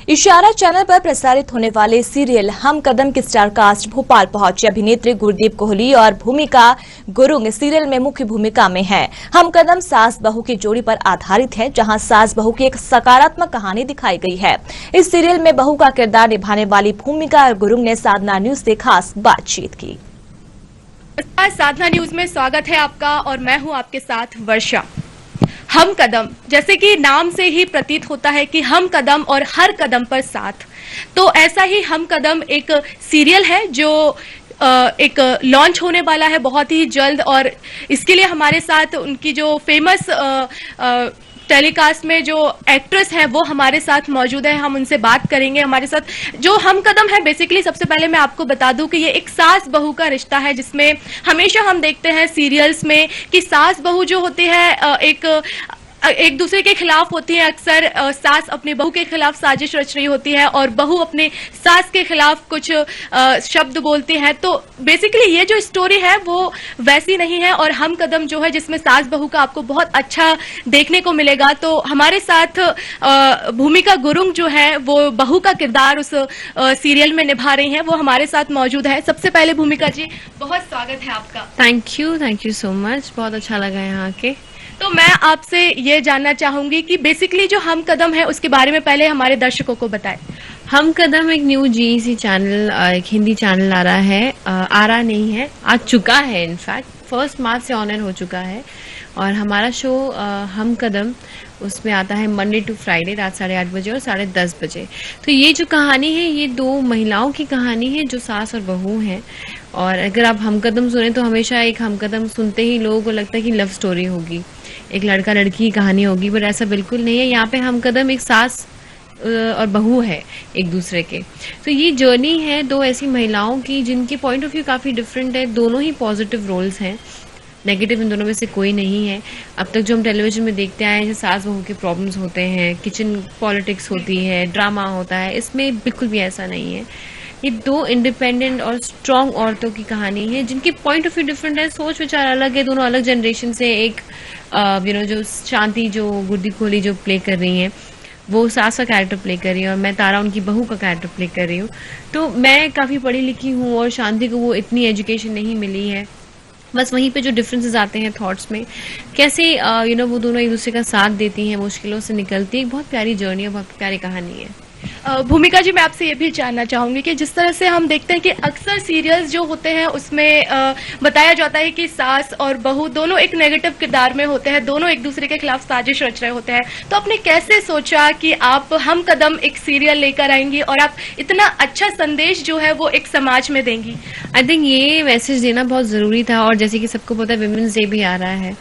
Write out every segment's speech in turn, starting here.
इशारा चैनल पर प्रसारित होने वाले सीरियल हम कदम की स्टार कास्ट भोपाल पहुंचे। अभिनेत्री गुरदीप कोहली और भूमिका गुरुंग सीरियल में मुख्य भूमिका में हैं। हम कदम सास बहू की जोड़ी पर आधारित है, जहां सास बहू की एक सकारात्मक कहानी दिखाई गई है। इस सीरियल में बहू का किरदार निभाने वाली भूमिका गुरुंग ने साधना न्यूज से खास बातचीत की। साधना न्यूज में स्वागत है आपका और मैं हूं आपके साथ वर्षा। हम कदम, जैसे कि नाम से ही प्रतीत होता है कि हम कदम और हर कदम पर साथ, तो ऐसा ही हम कदम एक सीरियल है जो एक लॉन्च होने वाला है बहुत ही जल्द, और इसके लिए हमारे साथ उनकी जो फेमस टेलीकास्ट में जो एक्ट्रेस है वो हमारे साथ मौजूद है। हम उनसे बात करेंगे। हमारे साथ जो हम कदम है, बेसिकली सबसे पहले मैं आपको बता दूं कि ये एक सास बहू का रिश्ता है, जिसमें हमेशा हम देखते हैं सीरियल्स में कि सास बहू जो होती है एक दूसरे के खिलाफ होती है। अक्सर सास अपने बहू के खिलाफ साजिश रच रही होती है और बहू अपने सास के खिलाफ कुछ शब्द बोलती है। तो बेसिकली ये जो स्टोरी है वो वैसी नहीं है, और हम कदम जो है जिसमें सास बहू का आपको बहुत अच्छा देखने को मिलेगा। तो हमारे साथ भूमिका गुरुंग जो है वो बहू का किरदार उस सीरियल में निभा रही हैं, वो हमारे साथ मौजूद है। सबसे पहले भूमिका जी, बहुत स्वागत है आपका। थैंक यू सो मच, बहुत अच्छा लगा यहाँ के। तो मैं आपसे ये जानना चाहूंगी कि बेसिकली जो हम कदम है उसके बारे में पहले हमारे दर्शकों को बताएं। हम कदम एक न्यू जीईसी चैनल, एक हिंदी चैनल आ रहा है, आ रहा नहीं है, आ चुका है। इनफैक्ट 1 मार्च से ऑन एयर हो चुका है। और हमारा शो हम कदम उसमें आता है मंडे टू फ्राइडे रात 8:30 बजे और 10:30 बजे। तो ये जो कहानी है ये 2 महिलाओं की कहानी है जो सास और बहू हैं। और अगर आप हम कदम सुने तो हमेशा एक हम कदम सुनते ही लोगों को लगता है कि लव स्टोरी होगी, एक लड़का लड़की की कहानी होगी, बट ऐसा बिल्कुल नहीं है। यहाँ पे हम कदम एक सास और बहू है एक दूसरे के। तो ये जर्नी है 2 ऐसी महिलाओं की जिनके पॉइंट ऑफ व्यू काफ़ी डिफरेंट है। दोनों ही पॉजिटिव रोल्स हैं, नेगेटिव इन दोनों में से कोई नहीं है। अब तक जो हम टेलीविजन में देखते आए हैं, सास बहू के प्रॉब्लम्स होते हैं, किचन पॉलिटिक्स होती है, ड्रामा होता है, इसमें बिल्कुल भी ऐसा नहीं है। ये 2 इंडिपेंडेंट और स्ट्रॉन्ग औरतों की कहानी है जिनकी पॉइंट ऑफ व्यू डिफरेंट है, सोच विचार अलग है, दोनों अलग जनरेशन से। एक जो शांति, जो गुरदीप कोहली जो प्ले कर रही हैं, वो सास का कैरेक्टर प्ले कर रही है, और मैं तारा उनकी बहू का कैरेक्टर प्ले कर रही हूँ। तो मैं काफ़ी पढ़ी लिखी हूँ और शांति को वो इतनी एजुकेशन नहीं मिली है। बस वहीं पे जो डिफरेंसेस आते हैं थॉट्स में, कैसे वो दोनों एक दूसरे का साथ देती हैं, मुश्किलों से निकलती है। एक बहुत प्यारी जर्नी है, बहुत प्यारी कहानी है। भूमिका जी, मैं आपसे ये भी जानना चाहूंगी कि जिस तरह से हम देखते हैं कि अक्सर सीरियल्स जो होते हैं उसमें बताया जाता है कि सास और बहू दोनों एक नेगेटिव किरदार में होते हैं, दोनों एक दूसरे के खिलाफ साजिश रच रहे होते हैं। तो आपने कैसे सोचा कि आप हम कदम एक सीरियल लेकर आएंगी और आप इतना अच्छा संदेश जो है वो एक समाज में देंगी? आई थिंक ये मैसेज देना बहुत ज़रूरी था, और जैसे कि सबको पता है विमेंस डे भी आ रहा है,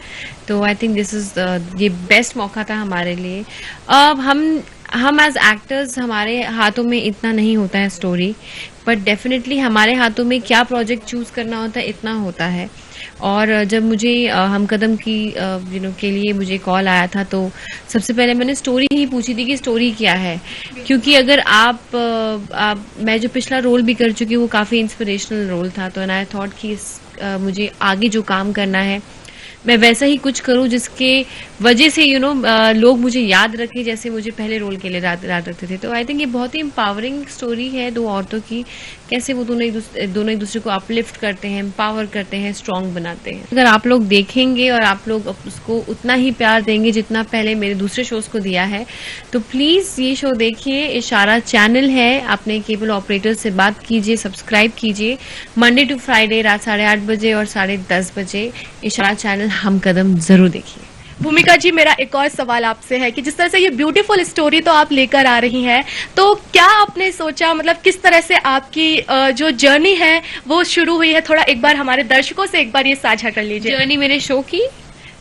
तो आई थिंक दिस इज़ ये बेस्ट मौका था हमारे लिए। हम एज एक्टर्स, हमारे हाथों में इतना नहीं होता है स्टोरी, बट डेफिनेटली हमारे हाथों में क्या प्रोजेक्ट चूज़ करना होता है इतना होता है। और जब मुझे हम कदम की के लिए मुझे कॉल आया था, तो सबसे पहले मैंने स्टोरी ही पूछी थी कि स्टोरी क्या है, क्योंकि अगर मैं जो पिछला रोल भी कर चुकी हूँ वो काफ़ी इंस्पिरेशनल रोल था। तो एंड आई थॉट कि मुझे आगे जो काम करना है मैं वैसा ही कुछ करूं जिसके वजह से लोग मुझे याद रखें, जैसे मुझे पहले रोल के लिए याद रखते थे। तो आई थिंक ये बहुत ही एम्पावरिंग स्टोरी है 2 औरतों की, कैसे वो दोनों एक दूसरे को अपलिफ्ट करते हैं, एम्पावर करते हैं, स्ट्रॉन्ग बनाते हैं। अगर आप लोग देखेंगे और आप लोग उसको उतना ही प्यार देंगे जितना पहले मेरे दूसरे शोज को दिया है, तो प्लीज़ ये शो देखिए। इशारा चैनल है, अपने केबल ऑपरेटर से बात कीजिए, सब्सक्राइब कीजिए। मंडे टू फ्राइडे रात 8:30 बजे और 10:30 बजे इशारा चैनल हम कदम जरूर देखिए। भूमिका जी, मेरा एक और सवाल आपसे है कि जिस तरह से ये ब्यूटीफुल स्टोरी तो आप लेकर आ रही हैं, तो क्या आपने सोचा, मतलब किस तरह से आपकी जो जर्नी है वो शुरू हुई है? थोड़ा एक बार हमारे दर्शकों से एक बार ये साझा कर लीजिए। जर्नी मेरे शो की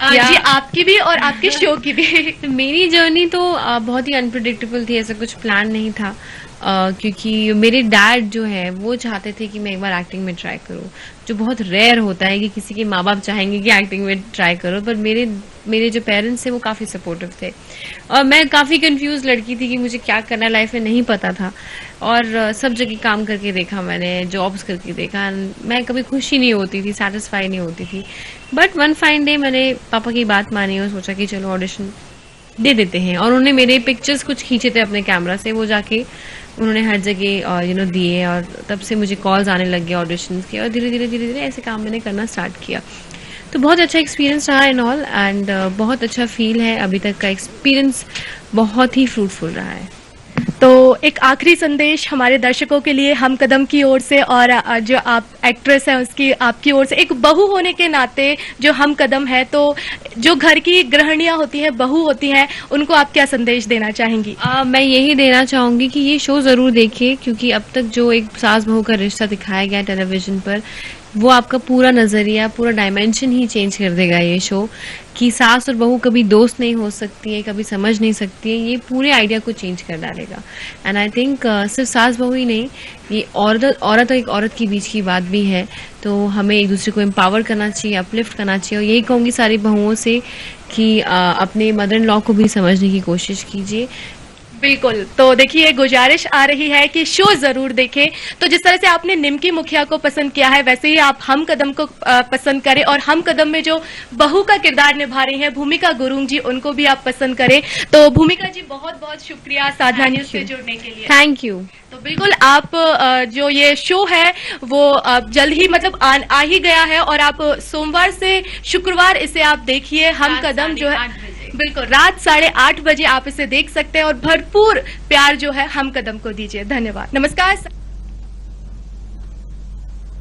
जी, आपकी भी और आपके शो की भी। मेरी जर्नी तो बहुत ही अनप्रिडिक्टेबल थी, ऐसा कुछ प्लान नहीं था। क्योंकि मेरे डैड जो है वो चाहते थे कि मैं एक बार एक्टिंग में ट्राई करूं, जो बहुत रेयर होता है कि किसी के माँ बाप चाहेंगे कि एक्टिंग में ट्राई करो। पर मेरे जो पेरेंट्स थे वो काफ़ी सपोर्टिव थे, और मैं काफ़ी कंफ्यूज लड़की थी कि मुझे क्या करना लाइफ में नहीं पता था। और सब जगह काम करके देखा, मैंने जॉब्स करके देखा, मैं कभी खुश ही नहीं होती थी, सेटिस्फाई नहीं होती थी। बट वन फाइन डे मैंने पापा की बात मानी और सोचा कि चलो ऑडिशन दे देते हैं। और उन्होंने मेरे पिक्चर्स कुछ खींचे थे अपने कैमरा से, वो जाके उन्होंने हर जगह दिए, और तब से मुझे कॉल्स आने लग गए ऑडिशंस के, और धीरे धीरे ऐसे काम मैंने करना स्टार्ट किया। तो बहुत अच्छा एक्सपीरियंस रहा इन ऑल, एंड बहुत अच्छा फील है। अभी तक का एक्सपीरियंस बहुत ही फ्रूटफुल रहा है। तो एक आखिरी संदेश हमारे दर्शकों के लिए हम कदम की ओर से, और जो आप एक्ट्रेस हैं उसकी आपकी ओर से, एक बहू होने के नाते जो हम कदम है, तो जो घर की गृहिणियां होती हैं, बहू होती हैं, उनको आप क्या संदेश देना चाहेंगी? मैं यही देना चाहूँगी कि ये शो ज़रूर देखिए, क्योंकि अब तक जो एक सास बहू का रिश्ता दिखाया गया टेलीविज़न पर, वो आपका पूरा नज़रिया, पूरा डायमेंशन ही चेंज कर देगा ये शो, कि सास और बहू कभी दोस्त नहीं हो सकती है, कभी समझ नहीं सकती है। ये पूरे आइडिया को चेंज कर डालेगा। एंड आई थिंक सिर्फ सास बहू ही नहीं, ये औरत और एक औरत के बीच की बात भी है। तो हमें एक दूसरे को एम्पावर करना चाहिए, अपलिफ्ट करना चाहिए। और यही कहूँगी सारी बहुओं से कि अपने मदर इन लॉ को भी समझने की कोशिश कीजिए। बिल्कुल। तो देखिए, गुजारिश आ रही है कि शो जरूर देखें। तो जिस तरह से आपने निमकी मुखिया को पसंद किया है, वैसे ही आप हम कदम को पसंद करें, और हम कदम में जो बहू का किरदार निभा रही हैं भूमिका गुरुंग जी, उनको भी आप पसंद करें। तो भूमिका जी, बहुत बहुत शुक्रिया साधना न्यूज से जुड़ने के लिए। Thank you. तो बिल्कुल, आप जो ये शो है वो जल्द ही मतलब आ ही गया है, और आप सोमवार से शुक्रवार इसे आप देखिए। हम कदम जो है बिल्कुल रात 8:30 बजे आप इसे देख सकते हैं, और भरपूर प्यार जो है हम कदम को दीजिए। धन्यवाद। नमस्कार।